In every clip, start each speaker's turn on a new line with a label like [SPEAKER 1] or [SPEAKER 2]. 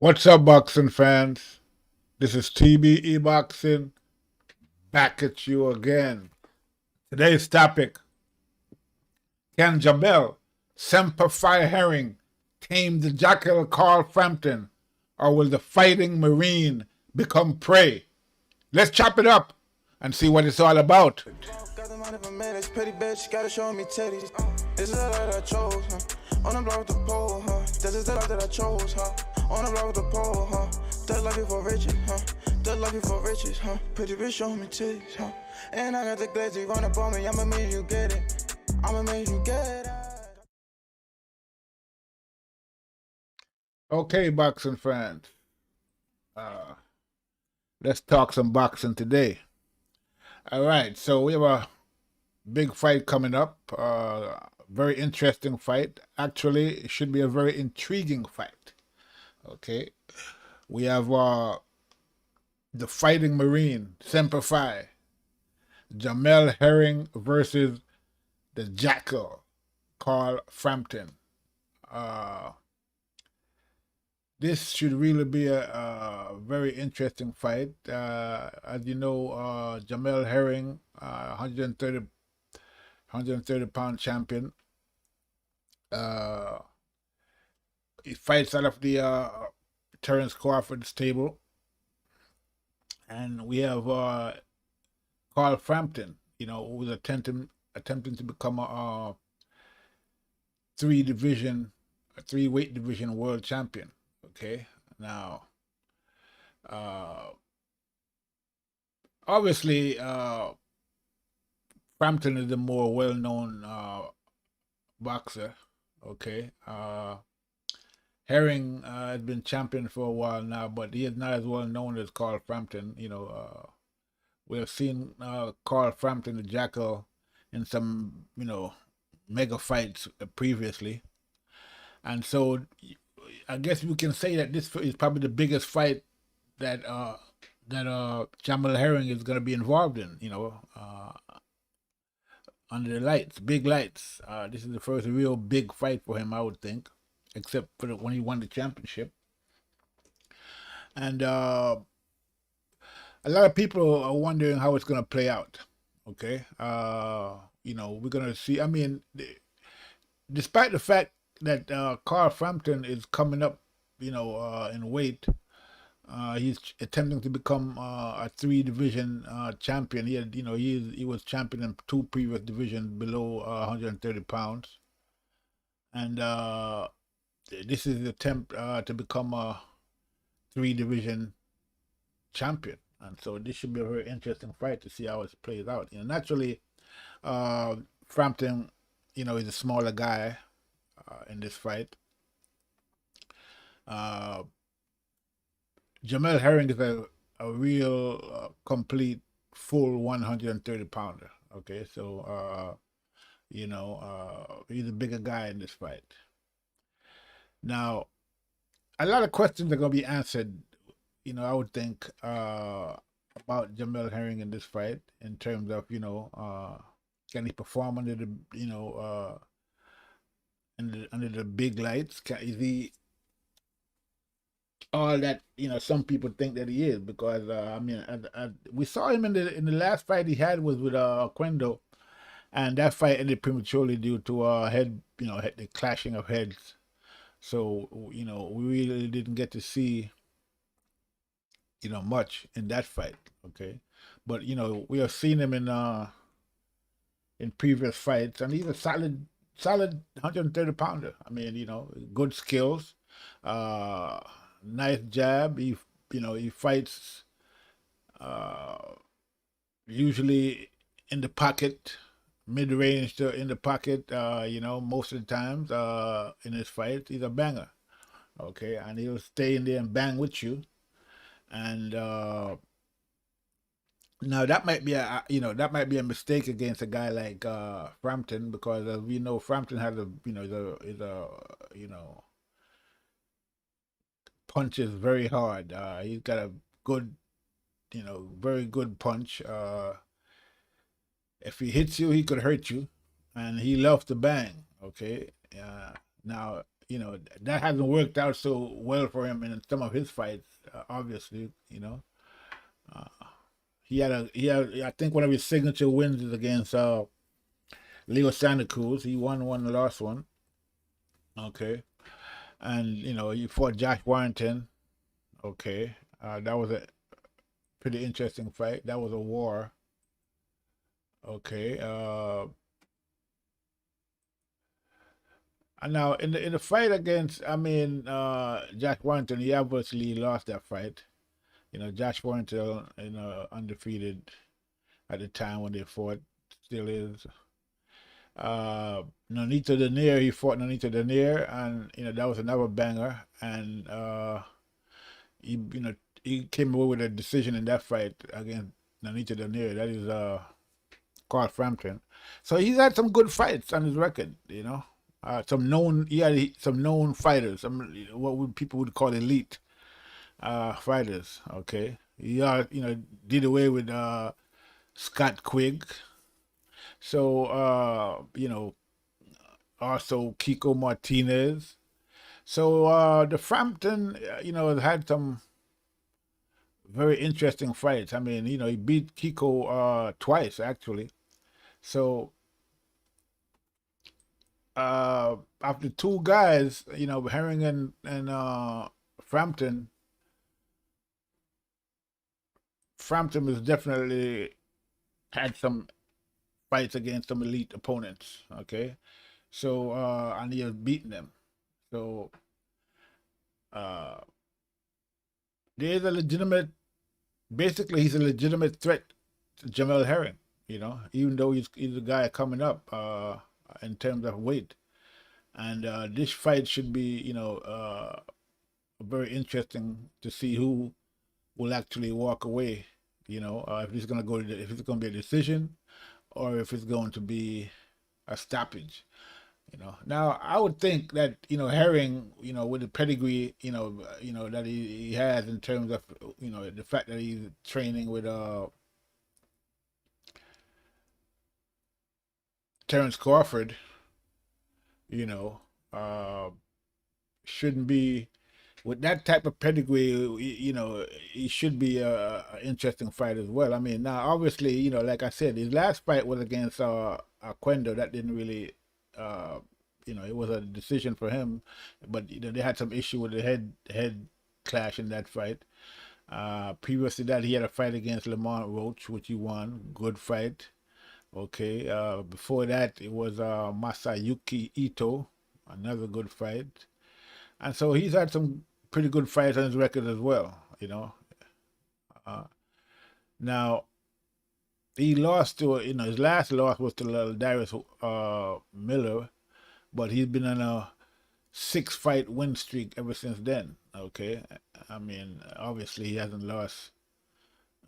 [SPEAKER 1] What's up, boxing fans? This is TBE Boxing, back at you again. Today's topic: can Jamel Semper Herring tame the jackal Carl Frampton, or will the fighting Marine become prey? Let's chop it up and see what it's all about.
[SPEAKER 2] Got the money for minutes, pretty bitch, gotta show me titties. This is the life that I chose, huh? On the block with the pole, huh? This is the life that I chose, huh? On the block with the pole, huh? That life for riches, huh? That life for riches, huh? Pretty bitch, show me titties, huh? And I got the glazzy run up on me, I'ma make you get it. I'ma make you get it.
[SPEAKER 1] Okay, boxing fans, let's talk some boxing today. All right, so we have a big fight coming up. Very interesting fight. Actually, it should be a very intriguing fight. Okay, we have the Fighting Marine Semper Fi, Jamel Herring versus the Jackal Carl Frampton. This should really be a very interesting fight. As you know, Jamel Herring, 130 pound champion. He fights out of the Terence Crawford stable. And we have Carl Frampton, who's attempting to become a three-weight division world champion. Okay, now, obviously, Frampton is the more well-known boxer. Okay, Herring has been champion for a while now, but he is not as well known as Carl Frampton. We have seen Carl Frampton, the Jackal, in some mega fights previously, and so I guess we can say that this is probably the biggest fight that Jamel Herring is going to be involved in. Under the lights, big lights. This is the first real big fight for him, I would think, except for when he won the championship. And a lot of people are wondering how it's going to play out. Okay, we're going to see. I mean, despite the fact that Carl Frampton is coming up, in weight. He's attempting to become a three-division champion. He was champion in two previous divisions below 130 pounds, and this is the attempt to become a three-division champion. And so this should be a very interesting fight to see how it plays out. Naturally, Frampton, is a smaller guy in this fight. Jamel Herring is a real complete full 130 pounder. Okay, so he's a bigger guy in this fight. Now, a lot of questions are going to be answered. I would think about Jamel Herring in this fight in terms of can he perform under the under the big lights? Is he all that some people think that he is? Because we saw him in the last fight he had was with Quendo, and that fight ended prematurely due to the clashing of heads. So we really didn't get to see much in that fight. Okay, but we have seen him in previous fights, and he's a solid 130 pounder. I mean, good skills, nice jab. He fights usually in the pocket, mid-range to in the pocket. Most of the times in his fights, he's a banger. Okay, and he'll stay in there and bang with you. And now that might be a mistake against a guy like Frampton, because as we know, Frampton has punches very hard. He's got a good, very good punch. If he hits you, he could hurt you, and he loves to bang. Okay, now you know, that hasn't worked out so well for him in some of his fights. Obviously, you know, he had I think one of his signature wins is against Leo Santa Cruz. He won one, lost one. Okay, and you know, he fought Josh Warrington. Okay, that was a pretty interesting fight. That was a war. Okay, and now in the fight against, I mean, Josh Warrington, he obviously lost that fight. You know, Josh Warrington, you know, undefeated at the time when they fought, still is. Nonito Donaire, he fought Nonito Donaire, and you know that was another banger. And he, you know, he came away with a decision in that fight against Nonito Donaire. That is Carl Frampton. So he's had some good fights on his record. You know, he had some known fighters, some what would people would call elite fighters. Okay, you know, did away with Scott Quigg. So you know, also Kiko Martinez. So the Frampton, you know, has had some very interesting fights. I mean, you know, he beat Kiko twice actually. So after two guys, you know, Herring and Frampton, Frampton has definitely had some fights against some elite opponents. Okay, so and he has beaten them. So uh, there's a legitimate, basically, he's a legitimate threat to Jamel Herring. You know, even though he's a guy coming up in terms of weight, and this fight should be, you know, very interesting to see who will actually walk away. You know, if it's gonna if it's gonna be a decision, or if it's going to be a stoppage. You know, now I would think that, you know, Herring, you know, with the pedigree, you know that he has in terms of, you know, the fact that he's training with Terrence Crawford, you know, uh, shouldn't be with that type of pedigree. You know, he should be a interesting fight as well. I mean, now obviously, you know, like I said, his last fight was against Aquendo. That didn't really, uh, you know, it was a decision for him, but you know they had some issue with the head clash in that fight. Previous to that, he had a fight against Lamont Roach, which he won. Good fight. Okay. Before that, it was Masayuki Ito, another good fight. And so he's had some pretty good fights on his record as well, you know. Uh, Now, he lost to, you know, his last loss was to Darius Miller, but he's been on a 6-fight win streak ever since then. Okay. I mean, obviously, he hasn't lost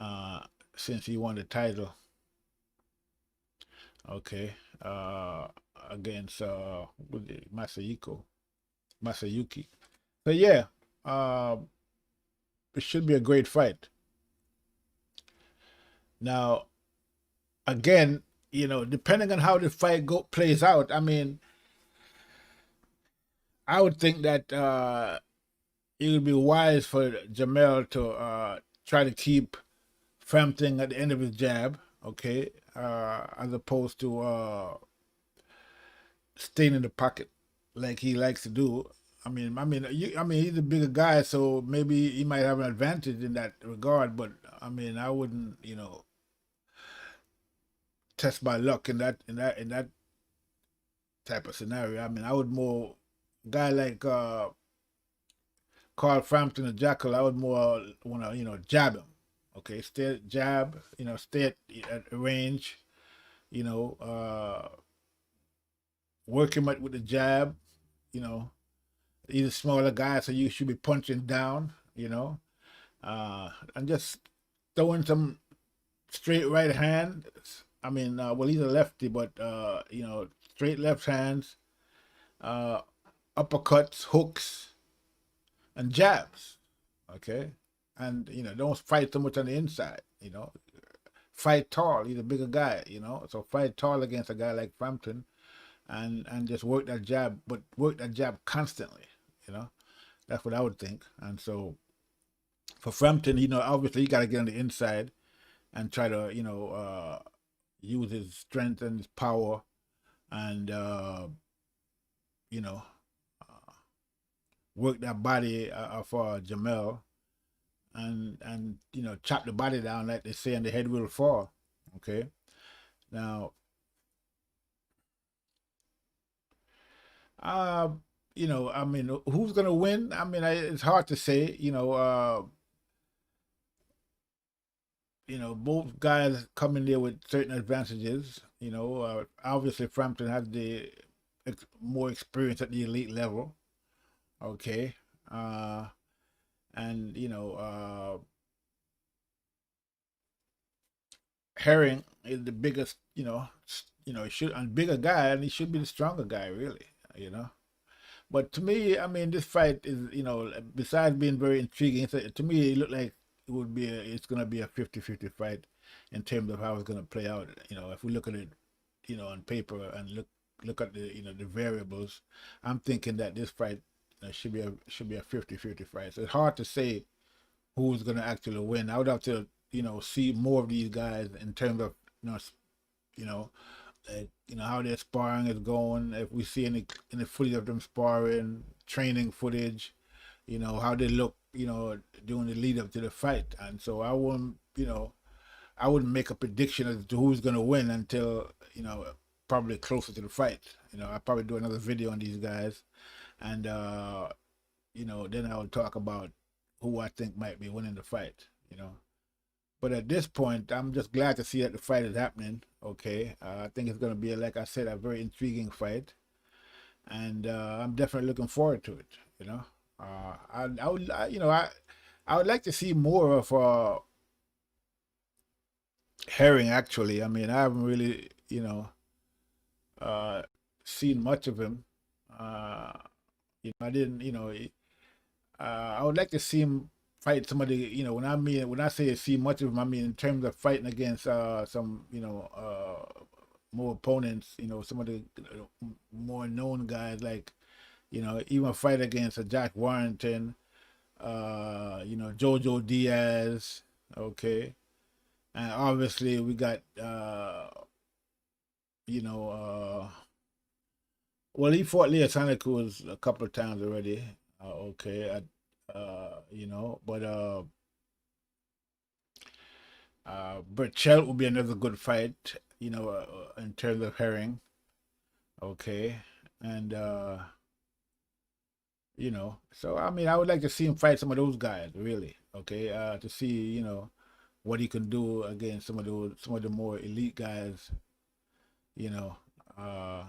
[SPEAKER 1] uh, since he won the title. Okay. Against Masayuki. So yeah, uh, it should be a great fight. Now, again, you know, depending on how the fight plays out, I mean, I would think that it would be wise for Jamel to try to keep Frampton at the end of his jab, okay, as opposed to staying in the pocket like he likes to do. I mean, he's a bigger guy, so maybe he might have an advantage in that regard. But I mean, I wouldn't, you know, test my luck in that type of scenario. I mean, I would more guy like Carl Frampton, the Jackal. I would more want to, you know, jab him. Okay, stay jab. You know, stay at range. You know, work him with the jab. You know, he's a smaller guy, so you should be punching down. You know, and just throwing some straight right hand. I mean, well, he's a lefty, but you know, straight left hands, uh, uppercuts, hooks, and jabs. Okay, and you know, don't fight so much on the inside. You know, fight tall. He's a bigger guy. You know, so fight tall against a guy like Frampton. and just work that jab, but work that jab constantly. You know, that's what I would think. And so for Frampton, obviously he got to get on the inside and try to, use his strength and his power and, you know, work that body for Jamel and chop the body down like they say, and the head will fall. Okay, now, uh, I mean, who's gonna win? I mean, it's hard to say. Both guys come in there with certain advantages. Obviously Frampton has the more experience at the elite level. Okay, and Herring is the biggest. He should and bigger guy, and he should be the stronger guy, really. You know. But to me, I mean, this fight is, besides being very intriguing, to me, it looked like it's going to be a 50-50 fight in terms of how it's going to play out. If we look at it, on paper and look at the variables, I'm thinking that this fight should be a 50-50 fight. So it's hard to say who's going to actually win. I would have to, see more of these guys in terms of, you know, how their sparring is going. If we see any footage of them sparring, training footage, how they look, during the lead up to the fight. And so I wouldn't make a prediction as to who's gonna win until probably closer to the fight. I'll probably do another video on these guys, and then I would talk about who I think might be winning the fight. But at this point, I'm just glad to see that the fight is happening. Okay, I think it's going to be, like I said, a very intriguing fight, and I'm definitely looking forward to it. I would like to see more of Herring. Actually, I mean, I haven't really uh, seen much of him. Uh, I didn't. I would like to see him fight somebody. When I say see much of him, I mean in terms of fighting against some more opponents. Some of the more known guys, like even fight against a Jack Warrington, Jojo Diaz. Okay, and obviously we got you know well, he fought Leo Sanikus a couple of times already. Okay, but Burchell would be another good fight, in terms of Herring. Okay, and so I mean, I would like to see him fight some of those guys, really. Okay, to see what he can do against some of the more elite guys, you know, uh,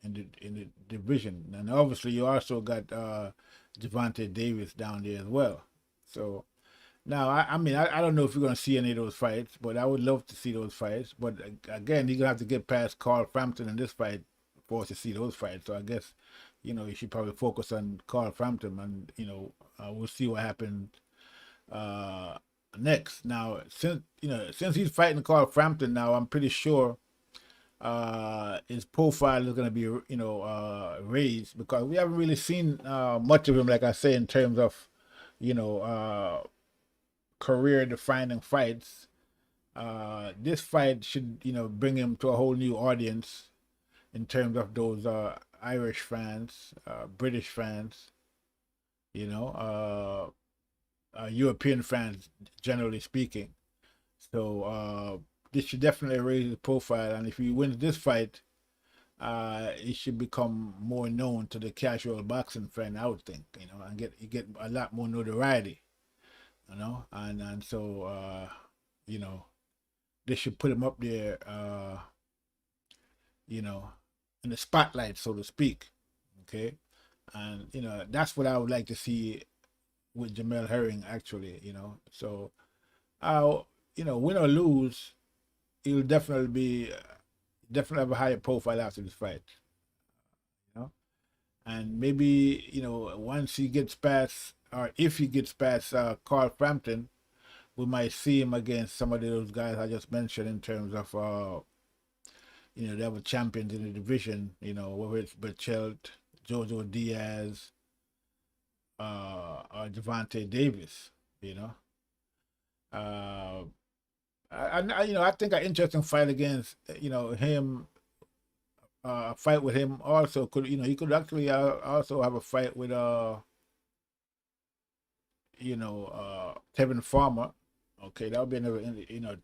[SPEAKER 1] in the division. And obviously, you also got Javante Davis down there as well. So now, I mean, I don't know if you're going to see any of those fights, but I would love to see those fights. But again, you're going to have to get past Carl Frampton in this fight for us to see those fights. So I guess, you should probably focus on Carl Frampton, and, we'll see what happens next. Now, since he's fighting Carl Frampton now, I'm pretty sure his profile is going to be, raised, because we haven't really seen much of him, like I say, in terms of, career defining fights. This fight should, bring him to a whole new audience in terms of those Irish fans, British fans, European fans, generally speaking. So this should definitely raise his profile, and if he wins this fight, it should become more known to the casual boxing fan, I would think, and get a lot more notoriety, and so this should put him up there, in the spotlight, so to speak. Okay, and that's what I would like to see with Jamel Herring, actually. So win or lose, he'll definitely have a higher profile after this fight. And maybe once he gets past, or if he gets past Carl Frampton, we might see him against some of those guys I just mentioned, in terms of you know, they have champions in the division, you know, whether it's Berchelt, Jojo Diaz, or Javante Davis, you know. Uh, you know, I think an interesting fight against, you know, him, a fight with him also could, you know, he could actually also have a fight with, you know, Tevin Farmer. Okay, that would be another, you know,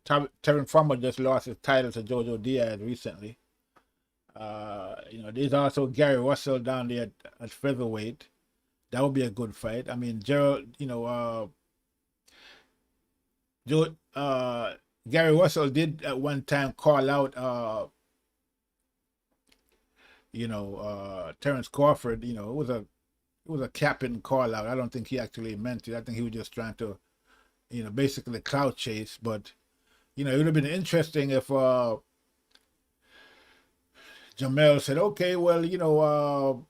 [SPEAKER 1] Tevin Farmer just lost his title to Jojo Diaz recently. You know, there's also Gary Russell down there at featherweight. That would be a good fight. I mean, Gerald, you know, Gary Russell did at one time call out, you know, Terrence Crawford. You know, it was a capping call out. I don't think he actually meant it. I think he was just trying to, you know, basically clout chase. But you know, it would have been interesting if Jamel said, "Okay, well, you know,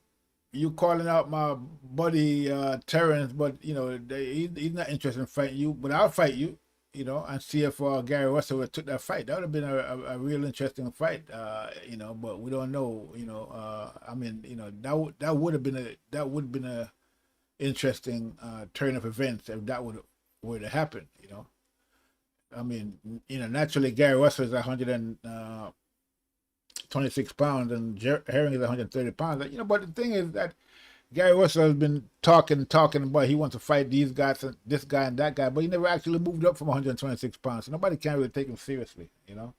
[SPEAKER 1] you calling out my buddy Terrence, but you know, he's not interested in fighting you, but I'll fight you." You know, and see if Gary Russell would have took that fight. That would have been a real interesting fight, you know. But we don't know, you know. I mean, you know, that would have been a interesting turn of events if that would have happened. You know, I mean, you know, naturally Gary Russell is 126 pounds and Herring is 130 pounds. You know, but the thing is that Gary Russell has been talking about he wants to fight these guys and this guy and that guy, but he never actually moved up from 126 pounds. So nobody can really take him seriously, you know.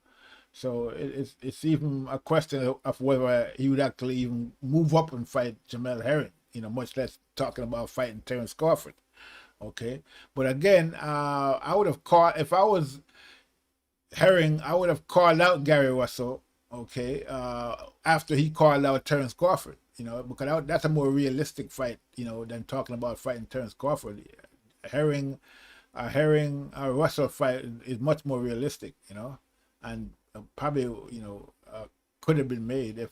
[SPEAKER 1] So it's even a question of whether he would actually even move up and fight Jamel Herring, you know, much less talking about fighting Terrence Crawford. Okay, but again, I would have called if I was Herring, I would have called out Gary Russell. Okay, after he called out Terrence Crawford. You know, because that's a more realistic fight, you know, than talking about fighting Terrence Crawford. Herring Russell fight is much more realistic, you know, and probably, you know, could have been made if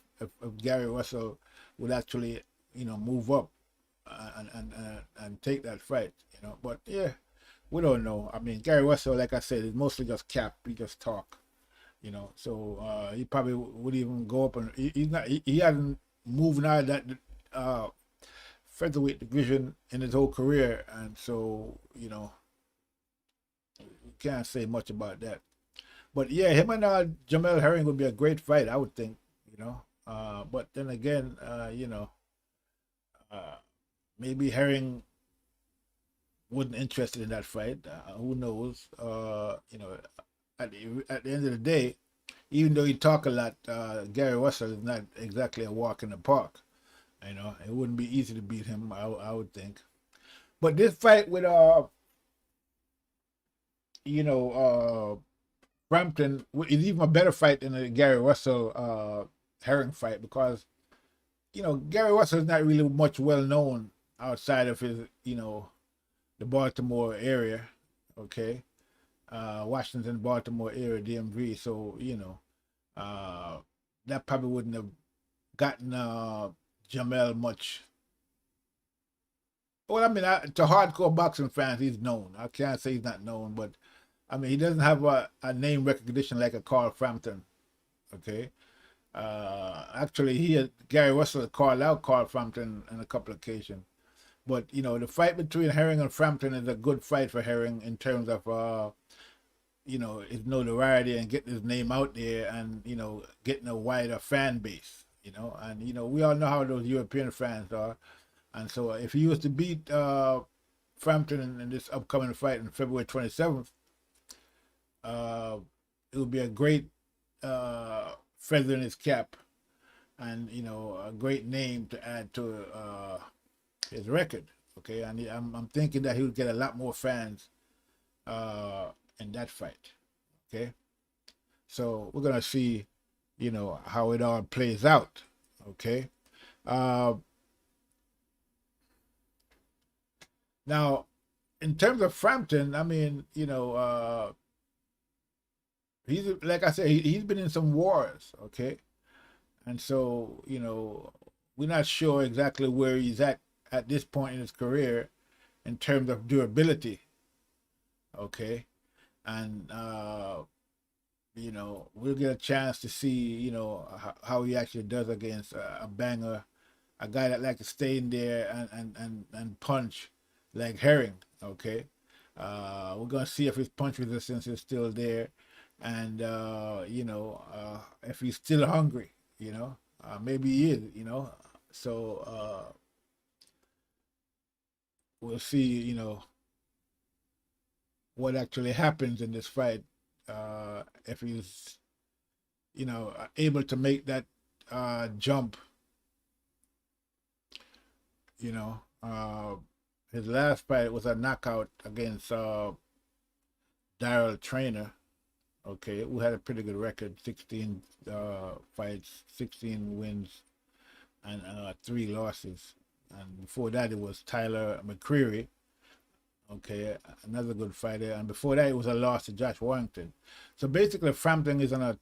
[SPEAKER 1] Gary Russell would actually, you know, move up and take that fight, you know. But yeah, we don't know. I mean, Gary Russell, like I said, is mostly just cap. He just talk, you know. So he probably would even go up and he hasn't moving out of that featherweight division in his whole career, and so you know, you can't say much about that. But yeah, him and Jamel Herring would be a great fight, I would think. You know, but then again, you know, maybe Herring wasn't interested in that fight. Who knows? You know, at the end of the day, even though he talk a lot, Gary Russell is not exactly a walk in the park. You know, it wouldn't be easy to beat him, I would think. But this fight with you know, Frampton is even a better fight than the Gary Russell Herring fight because, you know, Gary Russell is not really much well known outside of his, you know, the Baltimore area. Okay. Washington, Baltimore area, DMV. So, you know, that probably wouldn't have gotten Jamel much. Well, I mean, to hardcore boxing fans, he's known. I can't say he's not known, but I mean, he doesn't have a name recognition like a Carl Frampton. Okay. Actually, Gary Russell called out Carl Frampton on a couple of occasions. But, you know, the fight between Herring and Frampton is a good fight for Herring in terms of you know, his notoriety and getting his name out there and, you know, getting a wider fan base, you know. And, you know, we all know how those European fans are. And so if he was to beat Frampton in this upcoming fight on February 27th, it would be a great feather in his cap and, you know, a great name to add to his record. Okay, and I'm thinking that he would get a lot more fans in that fight. Okay, so we're gonna see, you know, how it all plays out. Okay, now in terms of Frampton, I mean, you know, he's, like I said, he's been in some wars. Okay, and so, you know, we're not sure exactly where he's at this point in his career in terms of durability. Okay, and you know, we'll get a chance to see, you know, how he actually does against a banger, a guy that like to stay in there and punch like Herring. Okay, we're gonna see if his punch resistance is still there, and you know, if he's still hungry. You know, maybe he is. You know, so we'll see. You know what actually happens in this fight, if he's, you know, able to make that jump. You know, his last fight was a knockout against Daryl Trainer. Okay, who had a pretty good record, 16 fights, 16 wins, and 3 losses. And before that, it was Tyler McCreary. Okay, another good fighter. And before that, it was a loss to Josh Warrington. So basically, Frampton is on a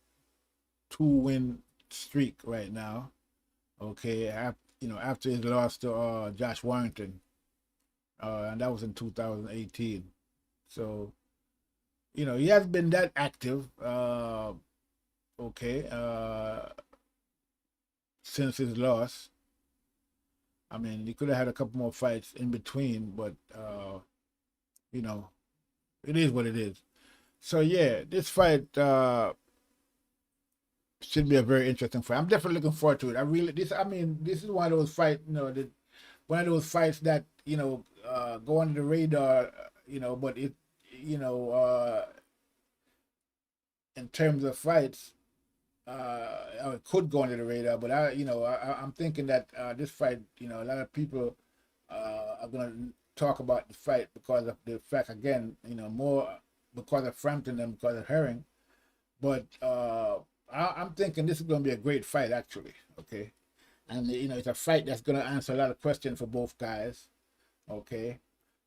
[SPEAKER 1] 2-win streak right now. Okay, you know, after his loss to Josh Warrington, and that was in 2018. So, you know, he hasn't been that active. Okay, since his loss. I mean, he could have had a couple more fights in between, but you know, it is what it is. So yeah, this fight should be a very interesting fight. I'm definitely looking forward to it. I mean, this is one of those fights, you know, one of those fights that, you know, go under the radar, you know, but it, you know, in terms of fights, it could go under the radar, but I'm thinking that this fight, you know, a lot of people are gonna talk about the fight because of the fact, again, you know, more because of Frampton than because of Herring. But I'm thinking this is gonna be a great fight, actually. Okay, and you know, it's a fight that's gonna answer a lot of questions for both guys. Okay,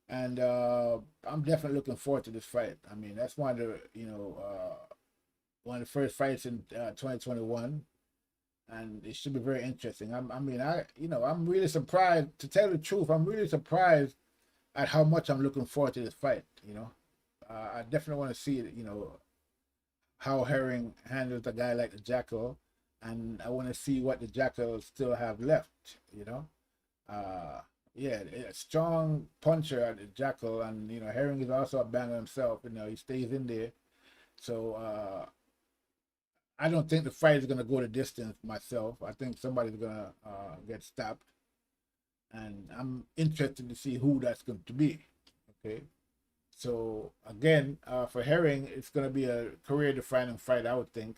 [SPEAKER 1] and I'm definitely looking forward to this fight. I mean, that's one of the, you know, one of the first fights in 2021, and it should be very interesting. You know, I'm really surprised. To tell the truth, I'm really surprised at how much I'm looking forward to this fight. You know, I definitely want to see it. You know, how Herring handles a guy like the Jackal, and I want to see what the Jackal still have left. You know, yeah, a strong puncher at the Jackal, and you know, Herring is also a banger himself. You know, he stays in there, so. I don't think the fight is going to go the distance myself. I think somebody's going to get stopped. And I'm interested to see who that's going to be. Okay. So, again, for Herring, it's going to be a career-defining fight, I would think.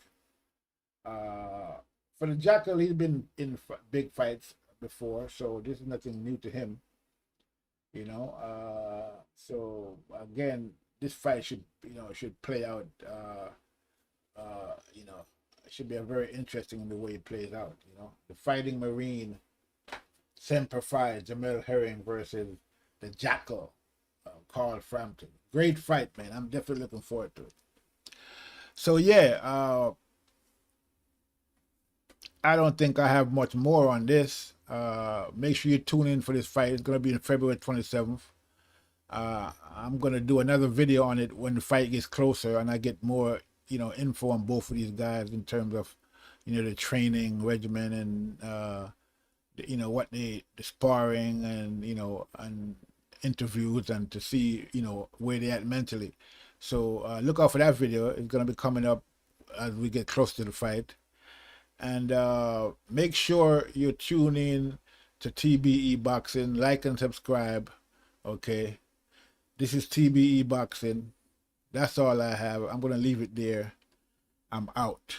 [SPEAKER 1] For the Jackal, he's been in big fights before, so this is nothing new to him. You know, so, again, this fight should play out. You know, it should be a very interesting in the way it plays out. You know, the Fighting Marine Semper fight, Jamel Herring versus the Jackal, Carl Frampton. Great fight, man. I'm definitely looking forward to it. So yeah, I don't think I have much more on this. Make sure you tune in for this fight. It's gonna be on February 27th. I'm gonna do another video on it when the fight gets closer and I get more, you know, info on both of these guys in terms of, you know, the training regimen and you know, what the sparring and, you know, and interviews, and to see, you know, where they at mentally. So look out for that video. It's gonna be coming up as we get close to the fight. And make sure you tune in to TBE Boxing. Like and subscribe. Okay, this is TBE Boxing. That's all I have. I'm going to leave it there. I'm out.